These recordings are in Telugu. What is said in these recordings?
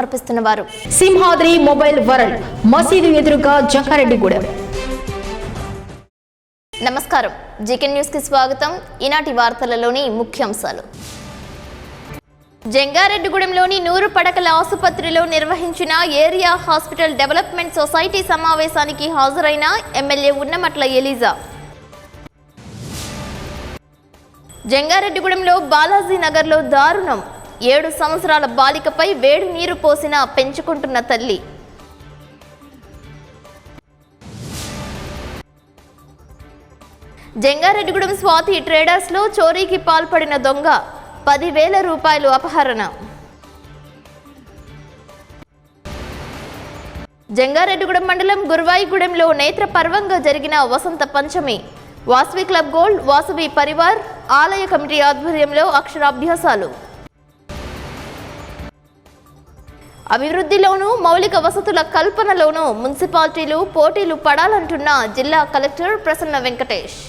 సమర్పిస్తున్నవారు సింహాద్రి మొబైల్ వరల్డ్ మసీదు ఎదురుగా జంగారెడ్డిగూడెం. నమస్కారం, జీకే న్యూస్ కి స్వాగతం. ఈనాటి వార్తలలోని ముఖ్యాంశాలు. జంగారెడ్డిగూడెంలోని 100 పడకల ఆసుపత్రిలో నిర్వహించిన ఏరియా హాస్పిటల్ డెవలప్మెంట్ సొసైటీ సమావేశానికి హాజరైన ఎమ్మెల్యే ఉన్నమట్ల ఎలీజా. జంగారెడ్డిగూడెంలో బాలాజీ నగర్లో దారుణం. 7 సంవత్సరాల బాలికపై వేడి నీరు పోసిన పెంచుకుంటున్న తల్లి. జంగారెడ్డిగూడెం స్వాతి ట్రేడర్స్లో చోరీకి పాల్పడిన దొంగ, 10,000 రూపాయలు అపహరణ. జంగారెడ్డిగూడెం మండలం గురువాయిగూడెంలో నేత్రపర్వంగా జరిగిన వసంత పంచమి. వాసవి క్లబ్ గోల్డ్, వాసవి పరివార్ ఆలయ కమిటీ ఆధ్వర్యంలో అక్షరాభ్యాసాలు. అభివృద్ధిలోనూ మౌలిక వసతుల కల్పనలోనూ మున్సిపాలిటీలు పోటీలు పడాలంటున్న జిల్లా కలెక్టర్ ప్రసన్న వెంకటేష్.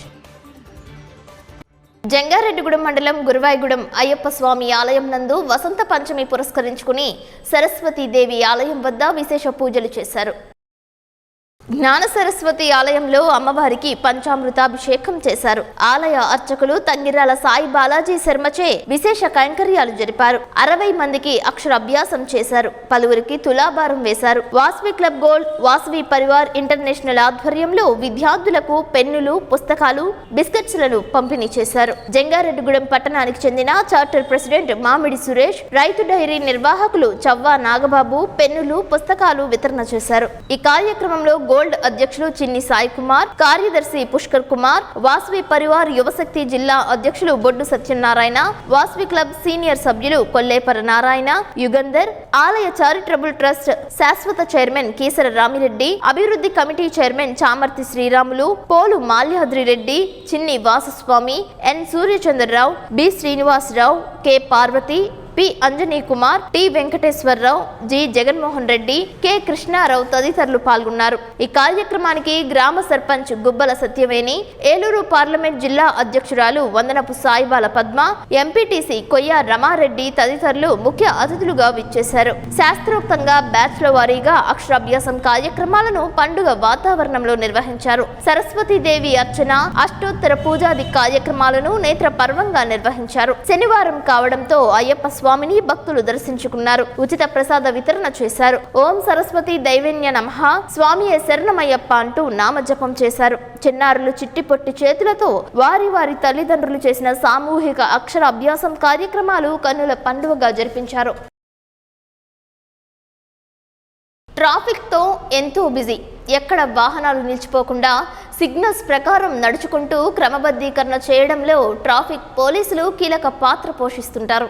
జంగారెడ్డిగూడెం మండలం గురువాయిగూడెం అయ్యప్ప స్వామి ఆలయం నందు వసంత పంచమి పురస్కరించుకుని సరస్వతీదేవి ఆలయం వద్ద విశేష పూజలు చేశారు. జ్ఞాన సరస్వతి ఆలయంలో అమ్మవారికి పంచామృతాభిషేకం చేశారు. ఆలయ అర్చకులు తంగిరాల సాయి బాలాజీ శర్మచే విశేష కైంకర్యాలు జరిపారు. 60 మందికి అక్షరాభ్యాసం చేశారు. పలువురికి తులాభారం వేశారు. Vasavi club gold, Vasavi Parivar international ఆధ్వర్యంలో విద్యార్థులకు పెన్నులు, పుస్తకాలు, బిస్కెట్స్లను పంపిణీ చేశారు. జంగారెడ్డిగూడెం పట్టణానికి చెందిన చార్టర్ ప్రెసిడెంట్ మామిడి సురేష్, రైతు డైరీ నిర్వాహకులు చవ్వా నాగబాబు పెన్నులు, పుస్తకాలు వితరణ చేశారు. ఈ కార్యక్రమంలో గోల్డ్ అధ్యక్షులు చిన్ని సాయి కుమార్, కార్యదర్శి పుష్కర్ కుమార్, వాసవి పరివార్ యువశక్తి జిల్లా అధ్యక్షులు బొడ్డు సత్యనారాయణ, వాసవి క్లబ్ సీనియర్ సభ్యులు కొల్లేపర నారాయణ, యుగంధర్, ఆలయ చారిటబుల్ ట్రస్ట్ శాశ్వత చైర్మన్ కీసర రామిరెడ్డి, అభివృద్ధి committee chairman Chamarthi Sreeramulu, Polu Malyadri Reddy, Chinni Vasaswami, N Suryachandrarao, B Srinivasarao, K Parvathi, P Anjani Kumar, T Venkateswararao, G Jaganmohan Reddy, K Krishnarao తదితరులు పాల్గొన్నారు. ఈ కార్యక్రమానికి గ్రామ సర్పంచ్ గుబ్బల సత్యవేణి, ఏలూరు పార్లమెంట్ జిల్లా అధ్యక్షురాలు వందనపు సాయిబాల పద్మ, ఎంపీటీసీ కొయ్య రమారెడ్డి తదితరులు ముఖ్య అతిథులుగా విచ్చేశారు. శాస్త్రోక్తంగా బ్యాచ్ల వారీగా అక్షరాభ్యాసం కార్యక్రమాలను పండుగ వాతావరణంలో నిర్వహించారు. సరస్వతీదేవి అర్చన, అష్టోత్తర పూజాది కార్యక్రమాలను నేత్ర పర్వంగా నిర్వహించారు. శనివారం కావడంతో అయ్యప్ప స్వామిని భక్తులు దర్శించుకున్నారు. ఉచిత ప్రసాద వితరణ చేశారు. ఓం సరస్వతి దైవన్య నమః, స్వామియే శరణమయ్యప్ప అంటూ నామజపం చేశారు. చిన్నారులు చిట్టి పొట్టి చేతులతో వారి వారి తల్లిదండ్రులు చేసిన సామూహిక అక్షర అభ్యాసం కార్యక్రమాలు కన్నుల పండుగగా జరిపించారు. ట్రాఫిక్ తో ఎంతో బిజీ. ఎక్కడ వాహనాలు నిలిచిపోకుండా సిగ్నల్స్ ప్రకారం నడుచుకుంటూ క్రమబద్ధీకరణ చేయడంలో ట్రాఫిక్ పోలీసులు కీలక పాత్ర పోషిస్తుంటారు.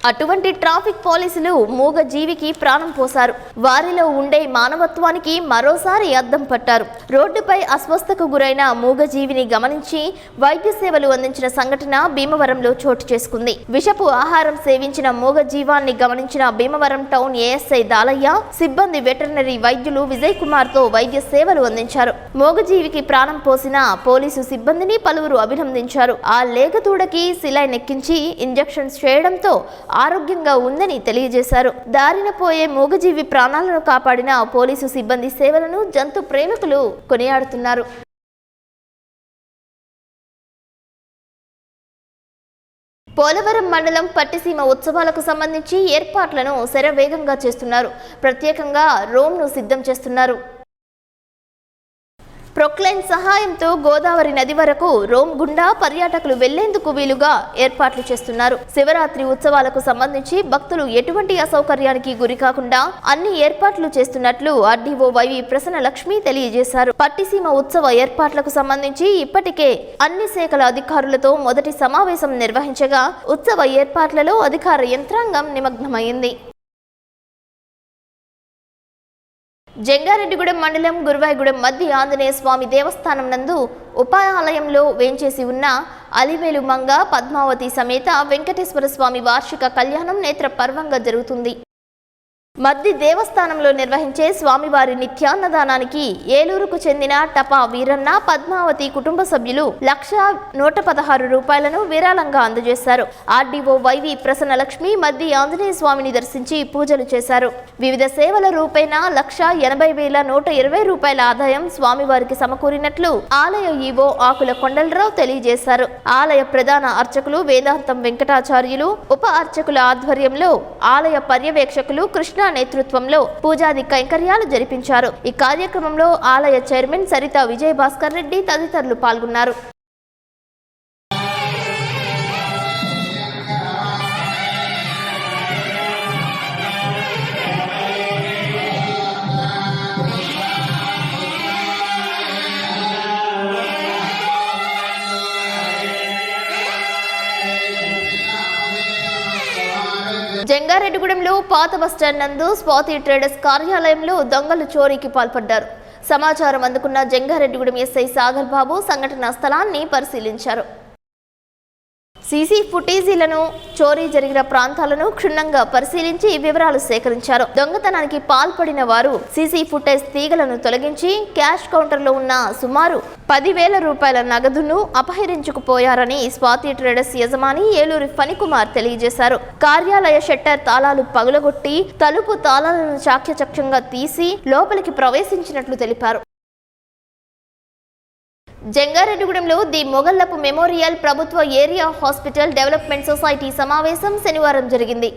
అటువంటి ట్రాఫిక్ పోలీసులు మూగ జీవికి ప్రాణం పోశారు. వారిలో ఉండే మానవత్వానికి మరోసారి అద్దం పట్టారు. రోడ్డుపై అస్వస్థకు గురైన మూగ జీవిని గమనించి వైద్య సేవలు అందించిన సంఘటన భీమవరంలో చోటు చేసుకుంది. విషపు ఆహారం సేవించిన మూగ జీవాన్ని గమనించిన భీమవరం టౌన్ ఏఎస్ఐ దాలయ్య, సిబ్బంది వెటర్నరీ వైద్యులు విజయ్ కుమార్ తో వైద్య సేవలు అందించారు. మూగజీవికి ప్రాణం పోసిన పోలీసు సిబ్బందిని పలువురు అభినందించారు. ఆ లేగదూడకి సిలైన్ ఎక్కించి ఇంజెక్షన్స్ చేయడంతో ఆరోగ్యంగా ఉందని తెలియజేశారు. దారిన పోయే మూగజీవి ప్రాణాలను కాపాడిన పోలీసు సిబ్బంది సేవలను జంతు ప్రేమికులు కొనియాడుతున్నారు. పోలవరం మండలం పట్టిసీమ ఉత్సవాలకు సంబంధించి ఏర్పాట్లను శరవేగంగా చేస్తున్నారు. ప్రత్యేకంగా రోమ్ను సిద్ధం చేస్తున్నారు. ప్రొక్లైన్ సహాయంతో గోదావరి నది వరకు రోమ్ గుండా పర్యాటకులు వెళ్లేందుకు వీలుగా ఏర్పాట్లు చేస్తున్నారు. శివరాత్రి ఉత్సవాలకు సంబంధించి భక్తులు ఎటువంటి అసౌకర్యానికి గురి కాకుండా అన్ని ఏర్పాట్లు చేస్తున్నట్లు ఆర్డీఓ వైవి ప్రసన్న లక్ష్మి తెలియజేశారు. పట్టిసీమ ఉత్సవ ఏర్పాట్లకు సంబంధించి ఇప్పటికే అన్ని శాఖల అధికారులతో మొదటి సమావేశం నిర్వహించగా ఉత్సవ ఏర్పాట్లలో అధికార యంత్రాంగం నిమగ్నమైంది. జంగారెడ్డిగూడెం మండలం గురువాయిగూడెం మధ్య ఆంజనేయ స్వామి దేవస్థానం నందు ఉపాయాలయంలో వేంచేసి ఉన్న అలివేలు మంగ పద్మావతి సమేత వెంకటేశ్వర స్వామి వార్షిక కళ్యాణం నేత్ర పర్వంగా జరుగుతుంది. మద్ది దేవస్థానంలో నిర్వహించే స్వామివారి నిత్యాన్నదానానికి ఏలూరుకు చెందిన టపా వీరన్న పద్మావతి కుటుంబ సభ్యులు 1,116 రూపాయలను విరాళంగా అందజేశారు. ఆర్డీఓ వైవి ప్రసన్నలక్ష్మి మద్ది ఆంజనేయ స్వామిని దర్శించి పూజలు చేశారు. వివిధ సేవల రూపేణా 1,80,120 రూపాయల ఆదాయం స్వామివారికి సమకూరినట్లు ఆలయ ఈవో ఆకుల కొండలరావు తెలియజేశారు. ఆలయ ప్రధాన అర్చకులు వేదాంతం వెంకటాచార్యులు, ఉప అర్చకుల ఆధ్వర్యంలో ఆలయ పర్యవేక్షకులు కృష్ణ నేతృత్వంలో పూజాది కైంకర్యాలు జరిపించారు. ఈ కార్యక్రమంలో ఆలయ చైర్మన్ సరిత విజయభాస్కర్ రెడ్డి తదితరులు పాల్గొన్నారు. జంగారెడ్డిగూడెంలో పాత బస్టాండ్ నందు స్వాతి ట్రేడర్స్ కార్యాలయంలో దొంగలు చోరీకి పాల్పడ్డారు. సమాచారం అందుకున్న జంగారెడ్డిగూడెం ఎస్ఐ సాగర్ బాబు సంఘటనా స్థలాన్ని పరిశీలించారు. సీసీ ఫుటేజీలను, చోరీ జరిగిన ప్రాంతాలను క్షుణ్ణంగా పరిశీలించి వివరాలు సేకరించారు. దొంగతనానికి పాల్పడిన వారు సీసీ ఫుటేజ్ తీగలను తొలగించి క్యాష్ కౌంటర్లో ఉన్న సుమారు 10,000 రూపాయల నగదును అపహరించుకుపోయారని స్వాతి ట్రేడర్స్ యజమాని ఏలూరి ఫణికుమార్ తెలియజేశారు. కార్యాలయ షట్టర్ తాళాలు పగులగొట్టి తలుపు తాళాలను చాక్యచక్యంగా తీసి లోపలికి ప్రవేశించినట్లు తెలిపారు. జంగారెడ్డిగూడెంలో ది మొగల్లపు మెమోరియల్ ప్రభుత్వ ఏరియా హాస్పిటల్ డెవలప్మెంట్ సొసైటీ సమావేశం శనివారం జరిగింది.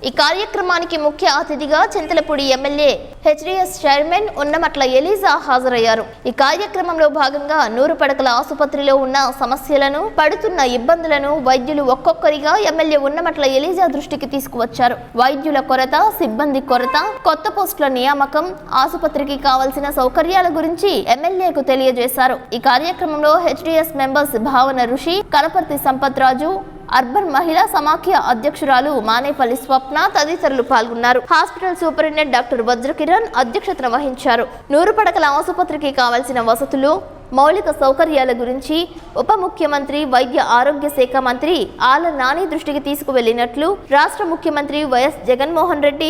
ఈ కార్యక్రమానికి ముఖ్య అతిథిగా Chintalapudi MLA HDS chairman Unnamatla ELISA హాజరయ్యారు. ఈ కార్యక్రమంలో భాగంగా 100 పడకల ఆసుపత్రిలో ఉన్న సమస్యలను, పడుతున్న ఇబ్బందులను వైద్యులు ఒక్కొక్కరిగా ఎమ్మెల్యే ఉన్నమట్ల ఎలీజా దృష్టికి తీసుకువచ్చారు. వైద్యుల కొరత, సిబ్బంది కొరత, కొత్త పోస్టుల నియామకం, ఆసుపత్రికి కావాల్సిన సౌకర్యాల గురించి ఎమ్మెల్యేకు తెలియజేశారు. ఈ కార్యక్రమంలో హెచ్డిఎస్ మెంబర్స్ భావన ఋషి, కనపర్తి సంపత్ రాజు, అర్బన్ మహిళా సమాఖ్య అధ్యక్షురాలు మానేపల్లి స్వప్న తదితరులు పాల్గొన్నారు. హాస్పిటల్ సూపరింటెండెంట్ డాక్టర్ వజ్రకిరణ్ అధ్యక్షతన వహించారు. 100 పడకల ఆసుపత్రికి కావాల్సిన వసతులు, మౌలిక సౌకర్యాల గురించి ఉప ముఖ్యమంత్రి వైద్య ఆరోగ్య శాఖ మంత్రి ఆళ్ల నాని దృష్టికి తీసుకువెళ్లినట్లు రాష్ట్ర ముఖ్యమంత్రి వైఎస్ జగన్మోహన్ రెడ్డి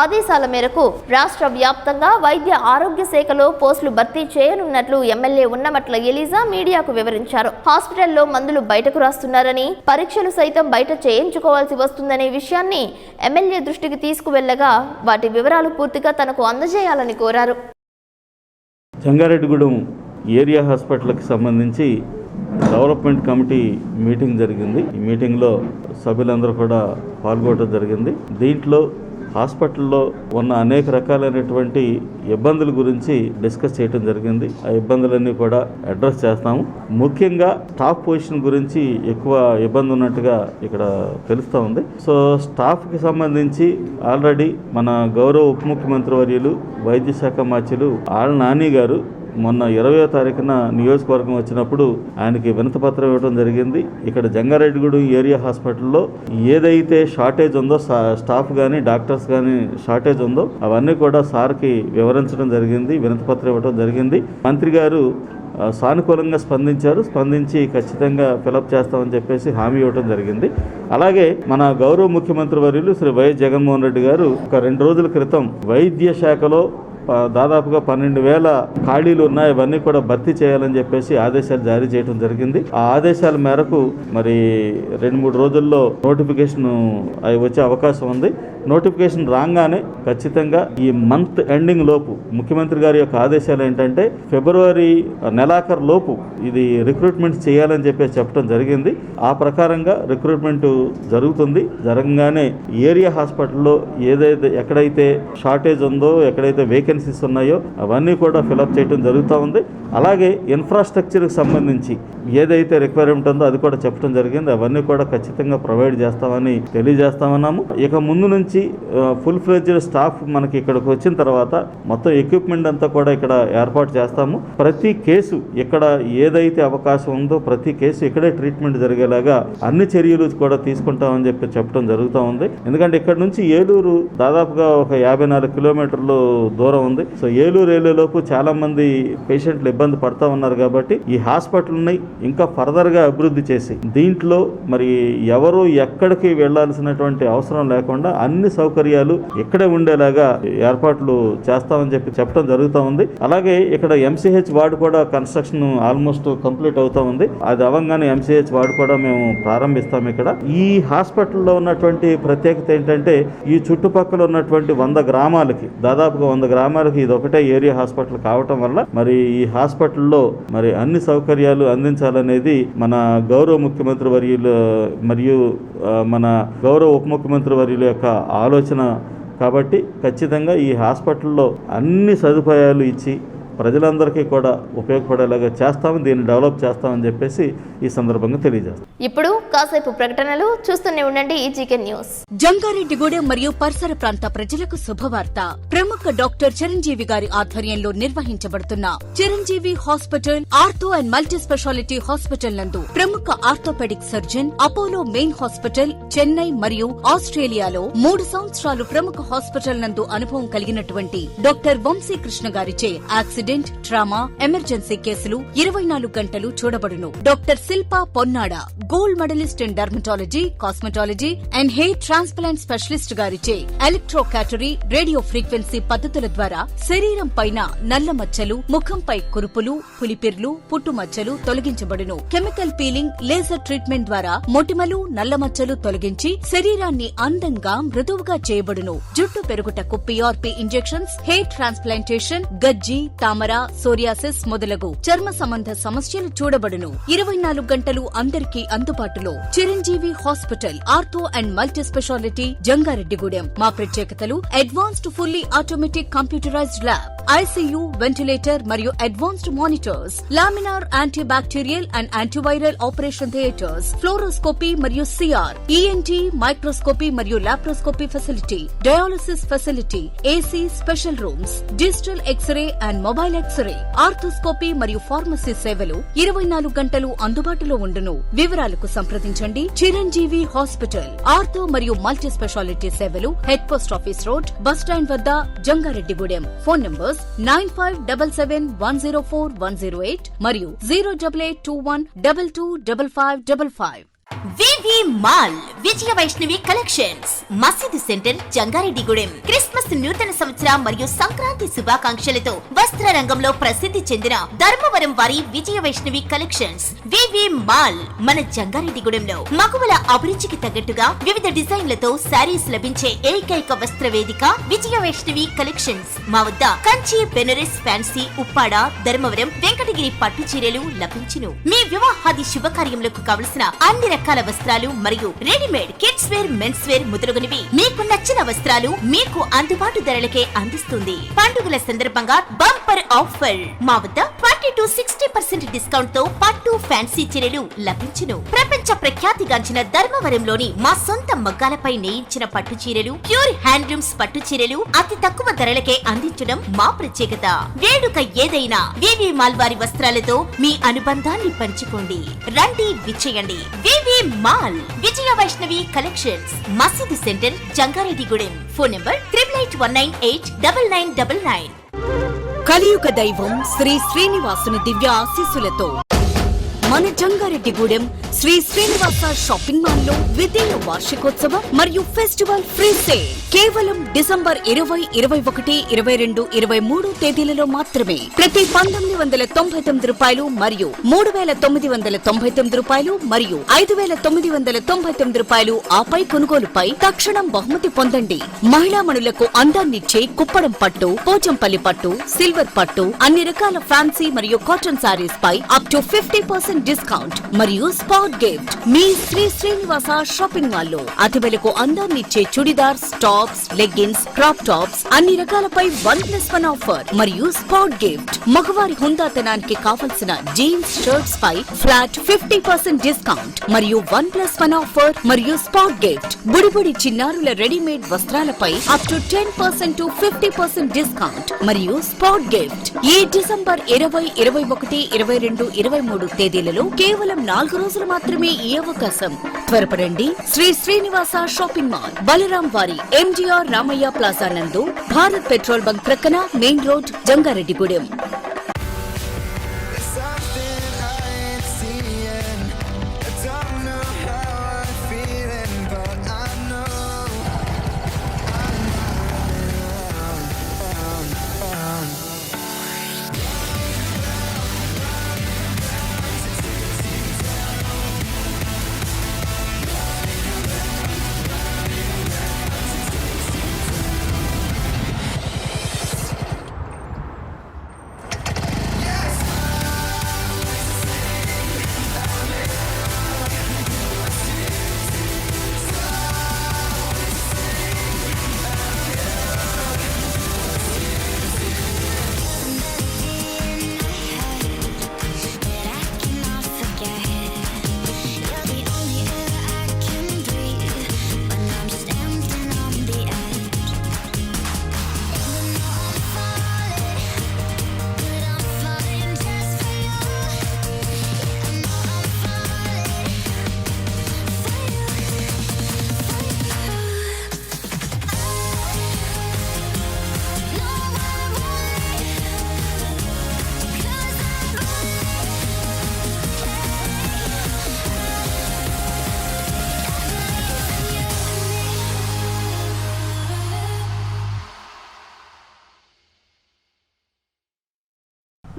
ఆదేశాల మేరకు రాష్ట్ర వ్యాప్తంగా వైద్య ఆరోగ్య శాఖలో పోస్టులు భర్తీ చేయనున్నట్లు ఎమ్మెల్యే ఉన్నమట్ల ఎలీజా మీడియాకు వివరించారు. హాస్పిటల్లో మందులు బయటకు రాస్తున్నారని, పరీక్షలు సైతం బయట చేయించుకోవాల్సి వస్తుందనే విషయాన్ని ఎమ్మెల్యే దృష్టికి తీసుకువెళ్లగా వాటి వివరాలు పూర్తిగా తనకు అందజేయాలని కోరారు. జంగారెడ్డిగూడెం ఏరియా హాస్పిటల్కి సంబంధించి డెవలప్మెంట్ కమిటీ మీటింగ్ జరిగింది. ఈ మీటింగ్లో సభ్యులందరూ కూడా పాల్గొనడం జరిగింది. దీంట్లో హాస్పిటల్లో ఉన్న అనేక రకాలైనటువంటి ఇబ్బందుల గురించి డిస్కస్ చేయడం జరిగింది. ఆ ఇబ్బందులన్నీ కూడా అడ్రస్ చేస్తాము. ముఖ్యంగా స్టాఫ్ పొజిషన్ గురించి ఎక్కువ ఇబ్బంది ఉన్నట్టుగా ఇక్కడ తెలుస్తూ ఉంది. సో స్టాఫ్కి సంబంధించి ఆల్రెడీ మన గౌరవ ఉప ముఖ్యమంత్రి వర్యులు వైద్య శాఖ మంత్రులు ఆళ్ల నాని గారు మొన్న 20వ తారీఖున నియోజకవర్గం వచ్చినప్పుడు ఆయనకి వినతిపత్రం ఇవ్వడం జరిగింది. ఇక్కడ జంగారెడ్డిగూడెం ఏరియా హాస్పిటల్లో ఏదైతే షార్టేజ్ ఉందో, స్టాఫ్ కానీ డాక్టర్స్ కానీ షార్టేజ్ ఉందో అవన్నీ కూడా సార్కి వివరించడం జరిగింది, వినతిపత్రం ఇవ్వడం జరిగింది. మంత్రి గారు సానుకూలంగా స్పందించి ఖచ్చితంగా ఫిలప్ చేస్తామని చెప్పేసి హామీ ఇవ్వడం జరిగింది. అలాగే మన గౌరవ ముఖ్యమంత్రి వర్యులు శ్రీ వైఎస్ జగన్మోహన్ రెడ్డి గారు ఒక 2 రోజుల క్రితం వైద్య శాఖలో దాదాపుగా 12,000 ఖాళీలు ఉన్నాయి, ఇవన్నీ కూడా భర్తీ చేయాలని చెప్పేసి ఆదేశాలు జారీ చేయడం జరిగింది. ఆ ఆదేశాల మేరకు మరి 2-3 రోజుల్లో నోటిఫికేషన్ వచ్చే అవకాశం ఉంది. నోటిఫికేషన్ రాగానే ఖచ్చితంగా ఈ మంత్ ఎండింగ్ లోపు ముఖ్యమంత్రి గారి యొక్క ఆదేశాలు ఏంటంటే ఫిబ్రవరి నెలాఖరు లోపు ఇది రిక్రూట్మెంట్ చేయాలని చెప్పేసి చెప్పడం జరిగింది. ఆ ప్రకారంగా రిక్రూట్మెంట్ జరుగుతుంది. జరగగానే ఏరియా హాస్పిటల్లో ఎక్కడైతే షార్టేజ్ ఉందో, ఎక్కడైతే వేకెన్సీస్ ఉన్నాయో అవన్నీ కూడా ఫిలప్ చేయడం జరుగుతూ ఉంది. అలాగే ఇన్ఫ్రాస్ట్రక్చర్కి సంబంధించి ఏదైతే రిక్వైర్మెంట్ ఉందో అది కూడా చెప్పడం జరిగింది. అవన్నీ కూడా ఖచ్చితంగా ప్రొవైడ్ చేస్తామని తెలియజేస్తామన్నాము. ఇక ముందు నుంచి ఫుల్ ఫ్లెడ్జ్డ్ స్టాఫ్ మనకి ఇక్కడికి వచ్చిన తర్వాత మొత్తం ఎక్విప్మెంట్ అంతా కూడా ఇక్కడ ఏర్పాటు చేస్తాము. ప్రతి కేసు ఇక్కడ ఏదైతే అవకాశం ఉందో ప్రతి కేసు ఇక్కడే ట్రీట్మెంట్ జరిగేలాగా అన్ని చర్యలు కూడా తీసుకుంటామని చెప్పడం జరుగుతూ ఉంది. ఎందుకంటే ఇక్కడ నుంచి ఏలూరు దాదాపుగా ఒక 54 కిలోమీటర్లు దూరం ఉంది. సో ఏలూరు వెళ్ళేలోపు చాలా మంది పేషెంట్లు ఇబ్బంది పడతా ఉన్నారు కాబట్టి ఈ హాస్పిటల్ని ఇంకా ఫర్దర్గా అభివృద్ధి చేసి దీంట్లో మరి ఎవరు ఎక్కడికి వెళ్లాల్సినటువంటి అవసరం లేకుండా అన్ని సౌకర్యాలు ఇక్కడే ఉండేలాగా ఏర్పాట్లు చేస్తామని చెప్పడం జరుగుతూ ఉంది. అలాగే ఇక్కడ MCH వార్డు కూడా కన్స్ట్రక్షన్ ఆల్మోస్ట్ కంప్లీట్ అవుతా ఉంది. అది అవ్వగానే MCH వార్డు కూడా మేము ప్రారంభిస్తాం. ఇక్కడ ఈ హాస్పిటల్లో ఉన్నటువంటి ప్రత్యేకత ఏంటంటే ఈ చుట్టుపక్కల ఉన్నటువంటి 100 గ్రామాలకి దాదాపుగా 100 గ్రామాలకి ఇది ఒకటే ఏరియా హాస్పిటల్ కావటం వల్ల మరి ఈ హాస్పిటల్లో మరి అన్ని సౌకర్యాలు అందించాలనేది మన గౌరవ ముఖ్యమంత్రి వర్యులు మరియు మన గౌరవ ఉప ముఖ్యమంత్రి వర్యుల యొక్క ఆలోచన. కాబట్టి ఖచ్చితంగా ఈ హాస్పిటల్లో అన్ని సదుపాయాలు ఇచ్చి ప్రజలందరికీ కూడా ఉపయోగపడేలాగా చేస్తామని, దీన్ని డెవలప్ చేస్తామని చెప్పేసి ఈ సందర్భంగా తెలియజేస్తాం. ఇప్పుడు కాసేపు ప్రకటనలు చూస్తూనే ఉండండి జీకే న్యూస్. జంగారెడ్డిగూడెం మరియు పరిసర ప్రాంత ప్రజలకు శుభవార్త. ప్రముఖ డాక్టర్ చిరంజీవి గారి ఆధ్వర్యంలో నిర్వహించబడుతున్న Chiranjeevi hospital ortho and multi speciality hospital నందు ప్రముఖ orthopaedic surgeon Apollo main hospital Chennai మరియు ఆస్ట్రేలియాలో 3 సంవత్సరాలు ప్రముఖ హాస్పిటల్ నందు అనుభవం కలిగినటువంటి డాక్టర్ వంశీకృష్ణ గారిచే యాక్సిడెంట్, ట్రామా, ఎమర్జెన్సీ కేసులు 24 గంటలు చూడబడును. Doctor Shilpa Ponnada gold medalist in dermatology, cosmetology and hair transplant specialist గారిచే ఎలక్ట్రోకాటరీ, రేడియో ఫ్రీక్వెన్సీ పద్ధతుల ద్వారా శరీరం పైన నల్ల మచ్చలు, ముఖంపై కురుపులు, పులిపిర్లు, పుట్టుమచ్చలు తొలగించబడును. కెమికల్ పీలింగ్, లేజర్ ట్రీట్మెంట్ ద్వారా మొటిమలు, నల్ల మచ్చలు తొలగించి శరీరాన్ని అందంగా మృదువుగా చేయబడును. జుట్టు పెరుగుటకు PRP ఇంజెక్షన్స్, హెయిర్ ట్రాన్స్ప్లాంటేషన్, గజ్జి, తామర, సోరియాసిస్ మొదలగు చర్మ సంబంధ సమస్యలు చూడబడును. 24 గంటలు అందరికీ అందుబాటులో. Chiranjeevi hospital ortho and multi speciality Jangareddygudem. మా ప్రత్యేకతలు advanced fully automatic computerised lab, ICU, ventilator మరియు advanced monitors, laminar anti bacterial and antiviral operation theatres, fluoroscopy మరియు CR, ENT, మైక్రోస్కోపీ మరియు laparoscopy facility, dialysis facility, AC special rooms, digital X ray and mobile X ray, arthroscopy మరియు ఫార్మసీ సేవలు 24 గంటలు అందుబాటులో ఉండును. వివరాలకు సంప్రదించండి. చిరంజీవి హాస్పిటల్ ఆర్థో మరియు మల్టీ స్పెషాలిటీ సేవలు head post office road, bus stand వద్ద, జంగారెడ్డిగూడెం. ఫోన్ నంబర్స్ 9577104108 మరియు 08821225555. వివి మాల్ విజయ వైష్ణవి కలెక్షన్స్, మసీదు సెంటర్, జంగారెడ్డిగూడెం. క్రిస్మస్, నూతన సంవత్సర మరియు సంక్రాంతి శుభాకాంక్షలతో వస్త్ర రంగంలో ప్రసిద్ధి చెందిన ధర్మవరం వారి విజయ వైష్ణవి కలెక్షన్స్. వివి మాల్ మన జంగారెడ్డిగూడెంలో మగువల అభిరుచికి తగ్గట్టుగా వివిధ డిజైన్లతో శారీస్ లభించే ఏకైక వస్త్ర వేదిక విజయ వైష్ణవి కలెక్షన్స్. మా వద్ద కంచి, బెనరస్, ఫ్యాన్సీ, ఉప్పాడ, ధర్మవరం, వెంకటగిరి పట్టు చీరలు లభించును. మీ వివాహాది శుభకార్యములకు కావలసిన అన్ని రకాల వస్త్రాలు మరియు readymade kids wear, men's wear మొదలగునవి మీకు నచ్చిన వస్త్రాలు మీకు అందుబాటు ధరలకే అందిస్తుంది. పండుగల సందర్భంగా బంపర్ ఆఫర్. మా వద్ద 20-60% డిస్కౌంట్ తో పట్టు, ఫ్యాన్సీ చీరలు లభించును. ప్రపంచ ప్రఖ్యాతిగాంచిన ధర్మవరంలోని మా సొంత మగ్గాలపై నేయించిన పట్టు చీరలు, ప్యూర్ హ్యాండ్లూమ్స్ పట్టు చీరలు అతి తక్కువ ధరలకే అందించడం మా ప్రత్యేకత. వేడుక ఏదైనా వివి మాల్ వారి వస్త్రాలతో మీ అనుబంధాన్ని పంచుకోండి. రండి, విచ్చేయండి. V V mall Vijaya Vaishnavi collections, మసీదు సెంటర్, జంగారెడ్డిగూడెం. Phone number 8819899999. కలియుగ దైవం శ్రీ శ్రీనివాసుని దివ్య ఆశీస్సులతో మన జంగారెడ్డిగూడెం శ్రీ శ్రీనివాస షాపింగ్ మాల్ లో ద్వితీయ వార్షికోత్సవ మరియు ఫెస్టివల్ ఫ్రీ సేల్ కేవలం డిసెంబర్ 20, 21, 22, 23 తేదీలలో మాత్రమే. ప్రతి 1999 రూపాయలు మరియు 3999 రూపాయలు మరియు 5999 రూపాయలు ఆపై కొనుగోలుపై తక్షణం బహుమతి పొందండి. మహిళామణులకు అందాన్నిచ్చే కుప్పడం పట్టు, పోచంపల్లి పట్టు, సిల్వర్ పట్టు, అన్ని రకాల ఫ్యాన్సీ మరియు కాటన్ సారీస్ పై అప్ టు 50% డిస్కౌంట్ మరియు స్పాట్ గిఫ్ట్. మీ శ్రీ శ్రీనివాస షాపింగ్ మాల్ లో అతివలకు అందాన్నిచ్చే chudidars, tops, leggings, crop tops అన్ని రకాలపై 1+1 ఆఫర్ మరియు స్పాట్ గిఫ్ట్. మగవారి హుందాతనానికి కావలసిన జీన్స్, షర్ట్స్ పై ఫ్లాట్ 50% డిస్కౌంట్ మరియు 1+1 ఆఫర్ మరియు స్పాట్ గిఫ్ట్. బుడిబుడి చిన్నారుల రెడీమేడ్ వస్త్రాలపై అప్ టు 10% to 50% డిస్కౌంట్ మరియు స్పాట్ గిఫ్ట్. ఈ డిసెంబర్ 20, 21, 22, 23 తేదీలలో నెలలో కేవలం 4 రోజులు మాత్రమే ఈ అవకాశం. త్వరపడండి. శ్రీ శ్రీనివాస షాపింగ్ మాల్, బలరాం వారి MGR రామయ్య ప్లాజా నందు, భారత్ పెట్రోల్ బంక్ ప్రక్కన, main road, Jangareddygudem.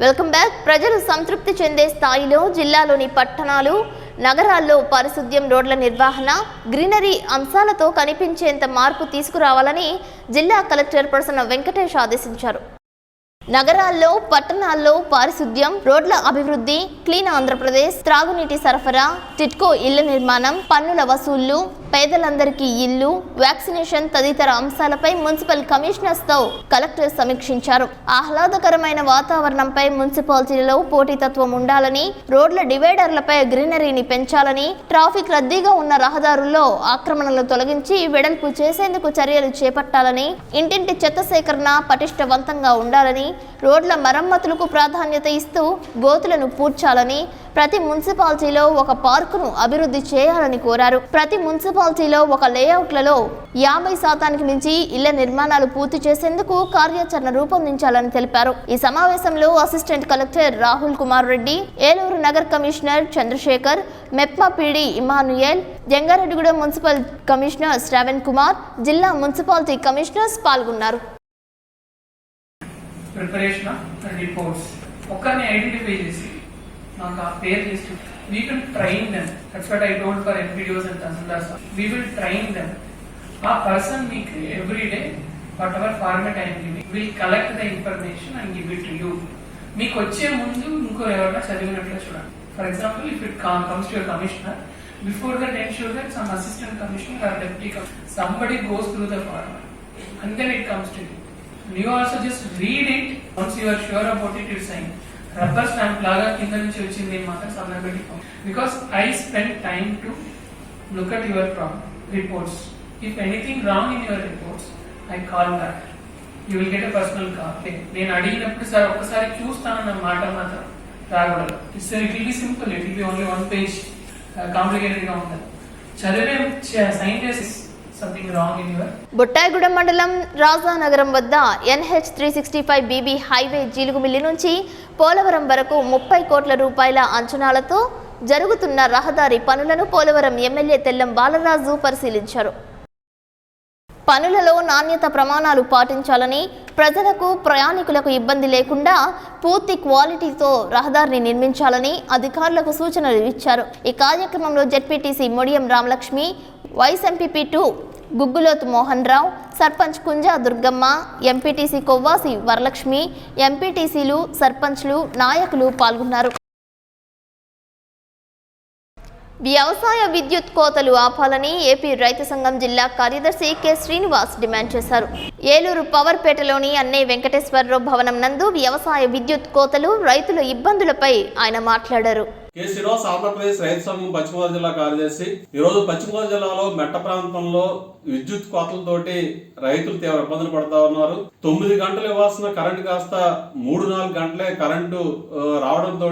Welcome back. ప్రజలు సంతృప్తి చెందే స్థాయిలో జిల్లాలోని పట్టణాలు, నగరాల్లో పారిశుద్ధ్యం, రోడ్ల నిర్వహణ, గ్రీనరీ అంశాలతో కనిపించేంత మార్పు తీసుకురావాలని జిల్లా కలెక్టర్ ప్రసన్న వెంకటేష్ ఆదేశించారు. నగరాల్లో, పట్టణాల్లో పారిశుద్ధ్యం, రోడ్ల అభివృద్ధి, క్లీన్ ఆంధ్రప్రదేశ్, త్రాగునీటి సరఫరా, టిట్కో ఇళ్ల నిర్మాణం, పన్నుల వసూళ్లు, పేదలందరికీ ఇల్లు, వ్యాక్సినేషన్ తదితర అంశాలపై మున్సిపల్ కమిషనర్స్ తో కలెక్టర్ సమీక్షించారు. ఆహ్లాదకరమైన వాతావరణంపై మున్సిపాలిటీలలో పోటీతత్వం ఉండాలని, రోడ్ల డివైడర్లపై గ్రీనరీని పెంచాలని, ట్రాఫిక్ రద్దీగా ఉన్న రహదారుల్లో ఆక్రమణలు తొలగించి వెడల్పు చేసేందుకు చర్యలు చేపట్టాలని, ఇంటింటి చెత్త సేకరణ పటిష్టవంతంగా ఉండాలని, రోడ్ల మరమ్మతులకు ప్రాధాన్యత ఇస్తూ గోతులను పూడ్చాలని, ప్రతి మున్సిపాలిటీలో ఒక పార్కును అభివృద్ధి చేయాలని కోరారు. ప్రతి మున్సిపాలిటీలో ఒక లేఅవుట్లలో 50% మించి ఇళ్ల నిర్మాణాలు పూర్తి చేసేందుకు కార్యాచరణ రూపొందించాలని తెలిపారు. ఈ సమావేశంలో assistant collector Rahul Kumar Reddy, Eluru Nagar commissioner Chandrashekar, MEPMA PD Emmanuel, Jangareddygudem municipal commissioner Shravan Kumar, జిల్లా మున్సిపాలిటీ కమిషనర్స్ పాల్గొన్నారు. ప్రిపరేషన్ ఆఫ్ రిపోర్ట్స్ ఒక్కరిని ఐడెంటిఫై చేసి నాకు ఆ పేరు చేసి we will train them. That's what I told for MPDOs and Tahsildars. We will train them. A person మీకు every day whatever format I am giving will collect the information and give it to you. మీకు వచ్చే ముందు ఇంకో ఎవరైనా చదివినట్లు చూడండి. For example, if it comes to your commissioner, before that ensure that some assistant commissioner or deputy commissioner, somebody goes through the format and then it comes to you. You also just read it. Once you are sure about it, you sign. Rubber stamp laga kinda nunchi ochindi maatram samna petti. Because I spent time to look at your reports. If anything wrong in your reports, I call back. You will get a personal call. నేను అడిగినప్పుడు సార్ ఒక్కసారి చూస్తానన్న మాట మాత్రం రాకూడదు. It will be simple. It will be only one page. Complicated గా ఉండదు. చదివే సైన్ చేసి something wrong in your Bottaigudem మండలం రాజానగరం వద్ద NH 365 BB హైవే జీలుగుమిల్లి నుంచి పోలవరం వరకు 30 కోట్ల రూపాయల అంచనాలతో జరుగుతున్న రహదారి పనులను పోలవరం ఎమ్మెల్యే తెల్లం బాలరాజు పరిశీలించారు. పనులలో నాణ్యత ప్రమాణాలు పాటించాలని, ప్రజలకు, ప్రయాణికులకు ఇబ్బంది లేకుండా పూర్తి క్వాలిటీతో రహదారిని నిర్మించాలని అధికారులకు సూచనలు ఇచ్చారు. ఈ కార్యక్రమంలో ZPTC Modiyam Ramalakshmi, vice MPP 2 Guggulothu Mohan Rao, sarpanch Kunja Durgamma, MPTC Kovvasi Varalakshmi, ఎంపీటీసీలు, సర్పంచ్లు, నాయకులు పాల్గొన్నారు. వ్యవసాయ విద్యుత్ కోతలు ఆపాలని ఏపీ రైతు సంఘం జిల్లా కార్యదర్శి కె శ్రీనివాస్ డిమాండ్ చేశారు. ఏలూరు పవర్పేటలోని అన్నయ్య వెంకటేశ్వరరావు భవనం నందు వ్యవసాయ విద్యుత్ కోతలు, రైతుల ఇబ్బందులపై ఆయన మాట్లాడారు. కె. శ్రీనివాస్, ఆంధ్రప్రదేశ్ రైతు సంఘం పశ్చిమ గోదావరి జిల్లా కార్యదర్శి. ఈ రోజు పశ్చిమ గోదావరి జిల్లాలో మెట్ట ప్రాంతంలో విద్యుత్ కోతలతోటి రైతులు తీవ్ర ఇబ్బందులు పడతా ఉన్నారు. 9 గంటలు ఇవ్వాల్సిన కరెంటు కాస్త 3-4 గంటలే కరెంటు రావడంతో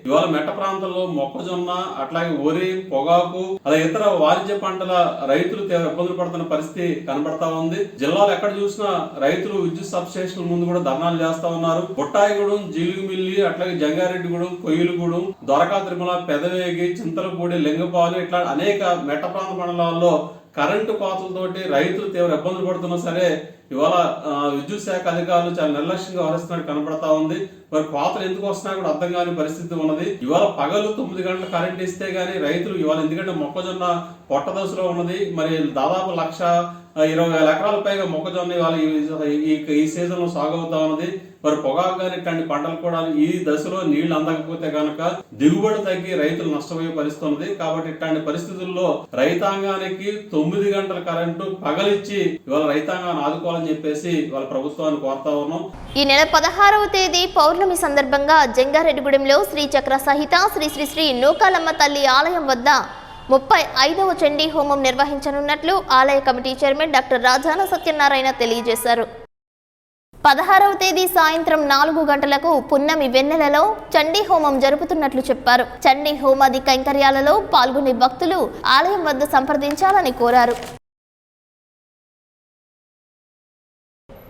ఇవాళ మెట్ట ప్రాంతంలో మొక్కజొన్న, అట్లాగే వరి, పొగాకు, అలాగే ఇతర వాణిజ్య పంటల రైతులు తీవ్ర ఇబ్బందులు పడుతున్న పరిస్థితి కనబడతా ఉంది. జిల్లాలో ఎక్కడ చూసినా రైతులు విద్యుత్ సబ్ స్టేషన్ల ముందు కూడా ధర్నాలు చేస్తా ఉన్నారు. బుట్టాయిగూడెం, జీలుగుమిల్లి, అట్లాగే జంగారెడ్డిగూడెం, కొయ్యలగూడెం, ద్వారకా తిరుమల, పెదవేగి, చింతలపూడి, లింగపాలి ఇట్లా అనేక మెట్ట ప్రాంత మండలాల్లో కరెంటు కోతలతోటి రైతులు తీవ్ర ఇబ్బందులు పడుతున్నా సరే ఇవాళ విద్యుత్ శాఖ అధికారులు చాలా నిర్లక్ష్యంగా వ్యవహరిస్తున్నట్టు కనపడతా ఉంది. మరి కోతలు ఎందుకు వస్తున్నా కూడా అర్థం కాని పరిస్థితి ఉన్నది. ఇవాళ పగలు 9 గంటల కరెంట్ ఇస్తే గానీ రైతులు ఇవాళ, ఎందుకంటే మొక్కజొన్న పొట్ట దశలో ఉన్నది, మరి దాదాపు 1,20,000 ఎకరాల పైగా మొక్కజొన్న ఇవాళ ఈ సీజన్ లో సాగు అవుతా ఉన్నది. మరి పొగాకు కానీ ఇట్లాంటి పంటలు కూడా ఈ దశలో నీళ్లు అందకపోతే కనుక దిగుబడి తగ్గి రైతులు నష్టపోయే పరిస్థితి ఉన్నది. కాబట్టి ఇట్లాంటి పరిస్థితుల్లో రైతాంగానికి 9 గంటల కరెంటు పగలిచ్చి ఇవాళ రైతాంగాన్ని ఆదుకోవాలని చెప్పేసి వాళ్ళ ప్రభుత్వాన్ని కోరుతా ఉన్నాం. ఈ నెల 16వ తేదీ పౌర్ణమి సందర్భంగా జంగారెడ్డిగూడెంలో శ్రీ చక్ర సహిత శ్రీ శ్రీ శ్రీ నూకాలమ్మ తల్లి ఆలయం వద్ద 35వ చండీ హోమం నిర్వహించనున్నట్లు ఆలయ committee chairman doctor Rajana Satyanarayana తెలియజేశారు. 16వ తేదీ సాయంత్రం 4 గంటలకు పున్నమి వెన్నెలలో చండీ హోమం జరుపుతున్నట్లు చెప్పారు. చండీ హోమాది కైంకర్యాలలో పాల్గొనే భక్తులు ఆలయం వద్ద సంప్రదించాలని కోరారు.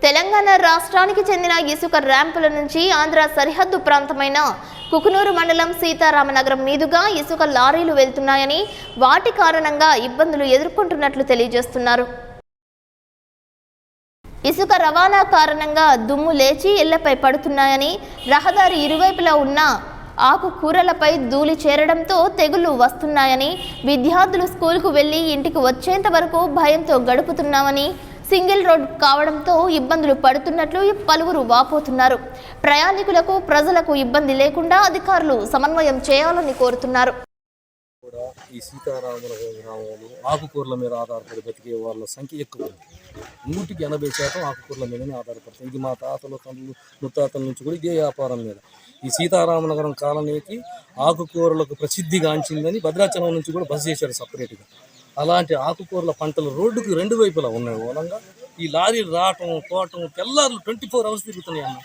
తెలంగాణ రాష్ట్రానికి చెందిన ఇసుక ర్యాంపుల నుంచి ఆంధ్ర సరిహద్దు ప్రాంతమైన కుకునూరు మండలం సీతారామనగరం మీదుగా ఇసుక లారీలు వెళ్తున్నాయని, వాటి కారణంగా ఇబ్బందులు ఎదుర్కొంటున్నట్లు తెలియజేస్తున్నారు. ఇసుక రవాణా కారణంగా దుమ్ము లేచి ఇళ్లపై పడుతున్నాయని, రహదారి ఇరువైపులా ఉన్న ఆకుకూరలపై ధూళి చేరడంతో తెగుళ్లు వస్తున్నాయని, విద్యార్థులు స్కూల్కు వెళ్లి ఇంటికి వచ్చేంత వరకు భయంతో గడుపుతున్నామని, సింగిల్ రోడ్ కావడంతో ఇబ్బందులు పడుతున్నట్లు పలువురు వాపోతున్నారు. ప్రయాణికులకు, ప్రజలకు ఇబ్బంది లేకుండా అధికారులు సమన్వయం చేయాలని కోరుతున్నారు. ఈ సీతారాముల గ్రామంలో ఆకుకూరల మీద ఆధారపడి బతికే వాళ్ళ సంఖ్య ఎక్కువ ఉంది. 180% ఆకుకూరల మీదనే ఆధారపడుతుంది. ఇది మా తాతల తండ్రులు ముత్తాతల నుంచి కూడా ఇదే వ్యాపారం మీద. ఈ సీతారామనగరం కాలనీకి ఆకుకూరలకు ప్రసిద్ధిగాంచిందని భద్రాచలం నుంచి కూడా బస్ చేశారు సపరేట్గా. అలాంటి ఆకుకూరల పంటలు రోడ్డుకి 2 వైపులా ఉన్నాయి. మూలంగా ఈ లారీలు రావటం, పోవటం, తెల్లారులు 24 అవర్స్ తిరుగుతున్నాయి అన్న.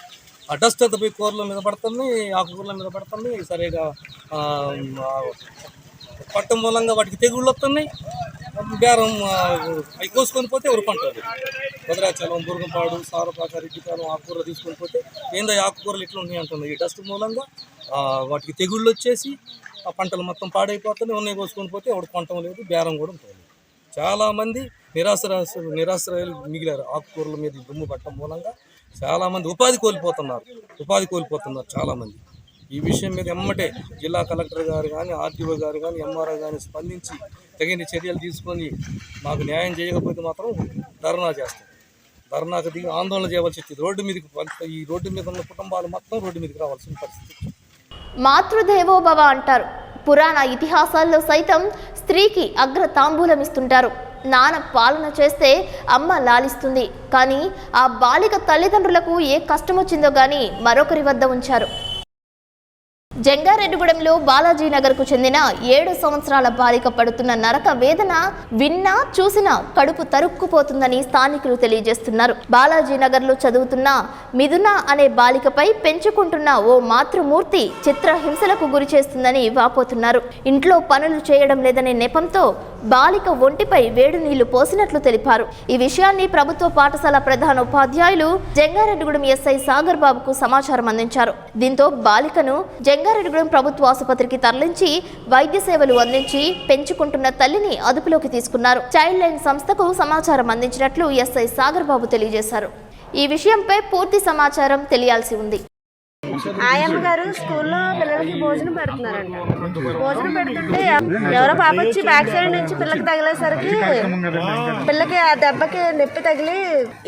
ఆ డస్ట్ అంతా పోయి కూరల మీద పడుతుంది, ఆకుకూరల మీద పడుతుంది. సరిగా పట్టం మూలంగా వాటికి తెగుళ్ళు వస్తున్నాయి. బేరం అవి కోసుకొని పోతే ఎవరు పంటారు. భద్రాచలం, బుర్గంపాడు, సారపాక, రెడ్డిపాలెం ఆకుకూరలు తీసుకొని పోతే ఏందో ఆకుకూరలు ఇట్లా ఉన్నాయి అంటుంది. ఈ డస్ట్ మూలంగా వాటికి తెగుళ్ళు వచ్చేసి ఆ పంటలు మొత్తం పాడైపోతున్నాయి. ఉన్నాయి కోసుకొని పోతే ఎవరు పంటం లేదు, బేరం కూడా ఉంటుంది. చాలామంది నిరాశ్రయాలు మిగిలారు. ఆకుకూరల మీద దుమ్ము పట్టడం మూలంగా చాలామంది ఉపాధి కోల్పోతున్నారు చాలామంది. ఈ విషయం మీద ఎమ్మటే జిల్లా కలెక్టర్ గారు కానీ, ఆర్టీఓ గారు కానీ, ఎంఆర్ఓ కానీ స్పందించి తగిన చర్యలు తీసుకొని మాకు న్యాయం చేయకపోతే మాత్రం ధర్నా చేస్తాం. ధర్నాకు దిగి ఆందోళన చేయవలసి వచ్చింది. ఈ రోడ్డు మీద ఉన్న కుటుంబాలు మొత్తం రోడ్డు మీదకి రావాల్సిన పరిస్థితి. మాతృదేవోభవ అంటారు. పురాణ ఇతిహాసాల్లో సైతం స్త్రీకి అగ్ర తాంబూలం ఇస్తుంటారు. నాన్న పాలన చేస్తే అమ్మ లాలిస్తుంది. కానీ ఆ బాలిక తల్లిదండ్రులకు ఏ కష్టం వచ్చిందో గానీ మరొకరి వద్ద ఉంచారు. జంగారెడ్డిగూడెంలో బాలాజీ నగర్కు చెందిన 7 సంవత్సరాల బాలిక పడుతున్న నరక వేదన విన్నా చూసినా కడుపు తరుక్కుపోతుందని స్థానికులు తెలియజేస్తున్నారు. బాలాజీ నగర్లో చదువుతున్న మిథున అనే బాలికపై పెంచుకుంటున్న ఓ మాతృమూర్తి చిత్రహింసలకు గురి చేస్తుందని వాపోతున్నారు. ఇంట్లో పనులు చేయడం లేదనే నెపంతో బాలిక ఒంటిపై వేడి నీళ్లు పోసినట్లు తెలిపారు. ఈ విషయాన్ని ప్రభుత్వ పాఠశాల ప్రధాన ఉపాధ్యాయులు జంగారెడ్డిగూడెం ఎస్ఐ సాగర్ బాబుకు సమాచారం అందించారు. దీంతో బాలికను జంగారెడ్డిగూడెం ప్రభుత్వ ఆసుపత్రికి తరలించి వైద్య సేవలు అందించి పెంచుకుంటున్న తల్లిని అదుపులోకి తీసుకున్నారు. చైల్డ్ లైన్ సంస్థకు సమాచారం అందించినట్లు ఎస్ఐ సాగర్ బాబు తెలియజేశారు. ఈ విషయంపై పూర్తి సమాచారం తెలియాల్సి ఉంది. ఆయమ్మ గారు స్కూల్లో పిల్లలకి భోజనం పెడుతున్నారంట. భోజనం పెడుతుంటే ఎవరో పాప వచ్చి బ్యాక్ సైడ్ నుంచి పిల్లకి తగిలేసరికి పిల్లకి ఆ దెబ్బకి నొప్పి తగిలి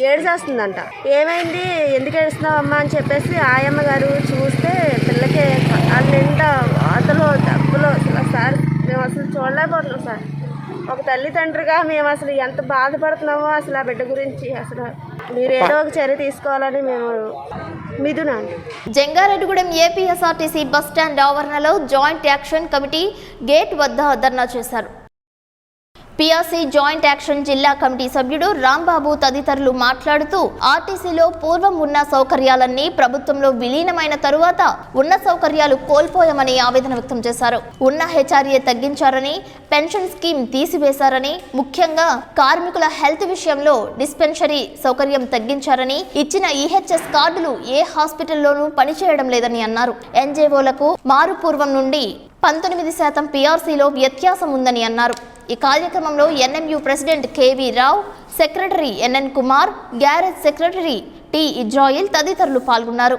ఏడ్చేస్తుందంట. ఏమైంది, ఎందుకు ఏడుస్తున్నావు అమ్మ అని చెప్పేసి ఆయమ్మ గారు చూస్తే పిల్లకి ఆ నిండా వాతలు, దెబ్బలు, అసలు సార్ మేము అసలు చూడలేకపోతున్నాం సార్. ఒక తల్లిదండ్రులుగా మేము అసలు ఎంత బాధపడుతున్నామో అసలు ఆ బిడ్డ గురించి అసలు మీరు ఏదో ఒక చర్య తీసుకోవాలని మేము మిథునాను. జంగారెడ్డిగూడెం ఏపీఎస్ఆర్టీసీ బస్టాండ్ ఆవరణలో జాయింట్ యాక్షన్ కమిటీ గేట్ వద్ద ధర్నా చేశారు. పిఆర్సీ జాయింట్ యాక్షన్ జిల్లా కమిటీ సభ్యుడు రాంబాబు తదితరులు మాట్లాడుతూ ఆర్టీసీలో పూర్వం ఉన్న సౌకర్యాలన్నీ ప్రభుత్వంలో విలీనమైన తరువాత ఉన్న సౌకర్యాలు కోల్పోయామని ఆవేదన వ్యక్తం చేశారు. ఉన్న హెచ్ఆర్ఏ తగ్గించారని, పెన్షన్ స్కీమ్ తీసివేశారని, ముఖ్యంగా కార్మికుల హెల్త్ విషయంలో డిస్పెన్సరీ సౌకర్యం తగ్గించారని, ఇచ్చిన ఈహెచ్ఎస్ కార్డులు ఏ హాస్పిటల్లోనూ పనిచేయడం లేదని అన్నారు. ఎన్జేఓలకు మారు పూర్వం నుండి 19% పిఆర్సీలో వ్యత్యాసం ఉందని అన్నారు. ఈ కార్యక్రమంలో NMU president KV Rao, secretary NN Kumar, garage secretary T Israel తదితరులు పాల్గొన్నారు.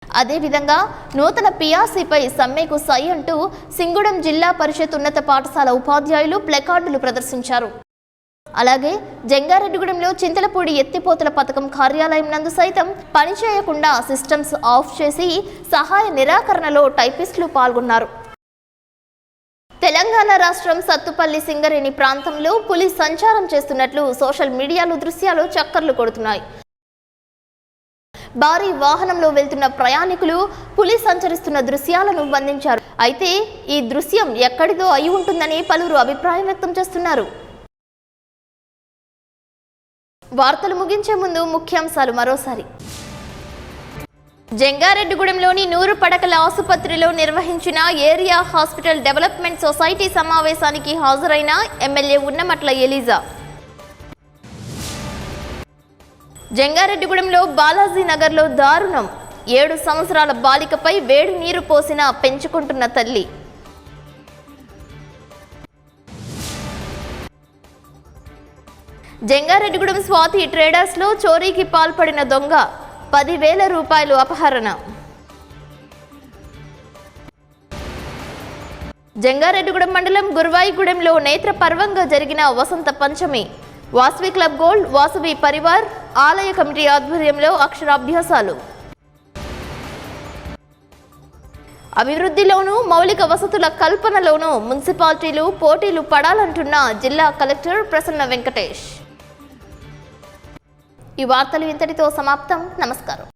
అదేవిధంగా నూతన పిఆర్సీపై సమ్మెకు సై అంటూ సింగుడం జిల్లా పరిషత్ ఉన్నత పాఠశాల ఉపాధ్యాయులు ప్లెకార్డులు ప్రదర్శించారు. అలాగే జంగారెడ్డిగూడెంలో చింతలపూడి ఎత్తిపోతల పథకం కార్యాలయం నందు సైతం పనిచేయకుండా సిస్టమ్స్ ఆఫ్ చేసి సహాయ నిరాకరణలో టైపిస్టులు పాల్గొన్నారు. తెలంగాణ రాష్ట్రం సత్తుపల్లి సింగరేణి ప్రాంతంలో పులి సంచారం చేస్తున్నట్లు సోషల్ మీడియాలో దృశ్యాలు చక్కర్లు కొడుతున్నాయి. భారీ వాహనంలో వెళ్తున్న ప్రయాణికులు పులి సంచరిస్తున్న దృశ్యాలను బంధించారు. అయితే ఈ దృశ్యం ఎక్కడిదో అయి ఉంటుందని పలువురు అభిప్రాయం వ్యక్తం చేస్తున్నారు. వార్తలు ముగించే ముందు ముఖ్యాంశాలు మరోసారి. జంగారెడ్డిగూడెంలోని 100 పడకల ఆసుపత్రిలో నిర్వహించిన ఏరియా హాస్పిటల్ డెవలప్మెంట్ సొసైటీ సమావేశానికి హాజరైన ఎమ్మెల్యే ఉన్నమట్ల ఎలీజా. జంగారెడ్డిగూడెంలో బాలాజీ నగర్లో దారుణం, 7 సంవత్సరాల బాలికపై వేడి నీరు పోసిన పెంచుకుంటున్న తల్లి. జంగారెడ్డిగూడెం స్వాతి ట్రేడర్స్లో చోరీకి పాల్పడిన దొంగ, 10,000 రూపాయలు అపహరణ. జంగారెడ్డిగూడెం మండలం గురువాయిగూడెంలో నేత్ర పర్వంగా జరిగిన వసంత పంచమి. వాసవి క్లబ్ గోల్డ్, వాసవి పరివార్ ఆలయ కమిటీ ఆధ్వర్యంలో అక్షరాభ్యాసాలు. అభివృద్ధిలోనూ మౌలిక వసతుల కల్పనలోనూ మున్సిపాలిటీలు పోటీలు పడాలంటున్న జిల్లా కలెక్టర్ ప్రసన్న వెంకటేష్. ఈ వార్తలు ఇంతటితో సమాప్తం. నమస్కారం.